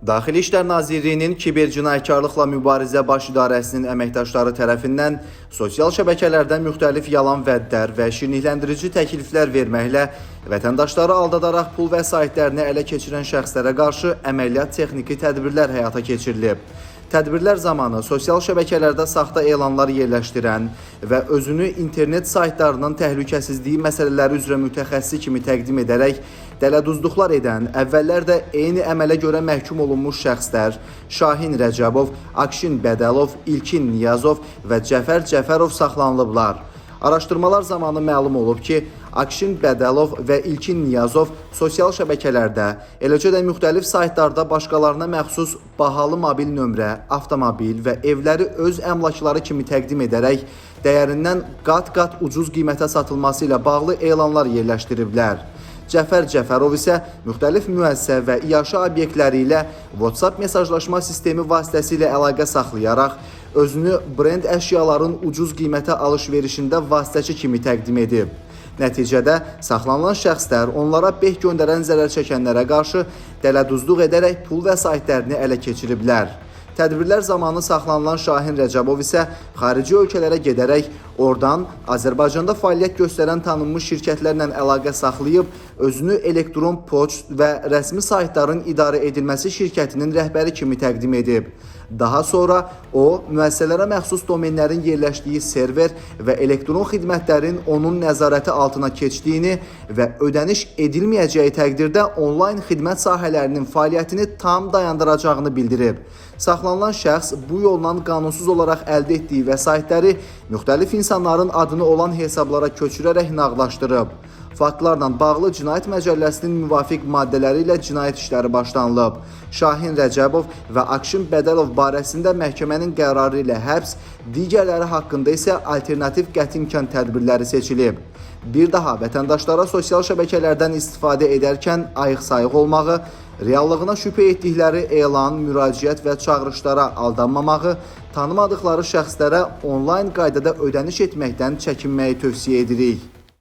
Daxili İşlər Nazirliyinin Kibercinayətkarlıqla Mübarizə Baş İdarəsinin əməkdaşları tərəfindən sosial şəbəkələrdə müxtəlif yalan vədlər və şirinlikləndirici təkliflər verməklə vətəndaşları aldadaraq pul vəsaitlərini ələ keçirən şəxslərə qarşı əməliyyat texniki tədbirlər həyata keçirilib. Tədbirlər zamanı sosial şəbəkələrdə saxta elanlar yerləşdirən və özünü internet saytlarının təhlükəsizliyi məsələləri üzrə mütəxəssis kimi təqdim edərək dələduzluqlar edən, əvvəllər də eyni əmələ görə məhkum olunmuş şəxslər Şahin Rəcəbov, Akşin Bədəlov, İlkin Niyazov və Cəfər Cəfərov saxlanılıblar. Araşdırmalar zamanı məlum olub ki, Akşin Bədəlov və İlkin Niyazov sosial şəbəkələrdə, eləcə də müxtəlif saytlarda başqalarına məxsus bahalı mobil nömrə, avtomobil və evləri öz əmlakları kimi təqdim edərək dəyərindən qat-qat ucuz qiymətə satılması ilə bağlı elanlar yerləşdiriblər. Cəfər Cəfərov isə müxtəlif müəssisə və iaşə obyektləri ilə WhatsApp mesajlaşma sistemi vasitəsilə əlaqə saxlayaraq özünü brend əşyaların ucuz qiymətə alış-verişində vasitəçi kimi təqdim edib. Nəticədə saxlanılan şəxslər onlara beh göndərən zərər çəkənlərə qarşı dələduzluq edərək pul vəsaitlərini ələ keçiriblər. Tədbirlər zamanı saxlanılan Şahin Rəcəbov isə xarici ölkələrə gedərək oradan Azərbaycanda fəaliyyət göstərən tanınmış şirkətlərlə əlaqə saxlayıb özünü elektron poçt və rəsmi saytların idarə edilməsi şirkətinin rəhbəri kimi təqdim edib. Daha sonra o, müəssisələrə məxsus domenlərin yerləşdiyi server və elektron xidmətlərin onun nəzarəti altına keçdiyini və ödəniş edilməyəcəyi təqdirdə onlayn xidmət sahələrinin fəaliyyətini tam dayandıracağını bildirib. Saxlanılan şəxs bu yolla qanunsuz olaraq əldə etdiyi vəsaitləri müxtəlif insanların adını olan hesablara köçürərək nağdlaşdırıb. Faktlarla bağlı Cinayət Məcəlləsinin müvafiq maddələri ilə cinayət işləri başlanılıb. Şahin Rəcəbov və Akşin Bədəlov barəsində məhkəmənin qərarı ilə həbs, digərləri haqqında isə alternativ qəti imkan tədbirləri seçilib. Bir daha vətəndaşlara sosial şəbəkələrdən istifadə edərkən ayıq-sayıq olmağı, reallığına şübhə etdikləri elan, müraciət və çağırışlara aldanmamağı, tanımadıkları şəxslərə onlayn qaydada ödəniş etməkdən çəkinməyi tövsiyə edirik.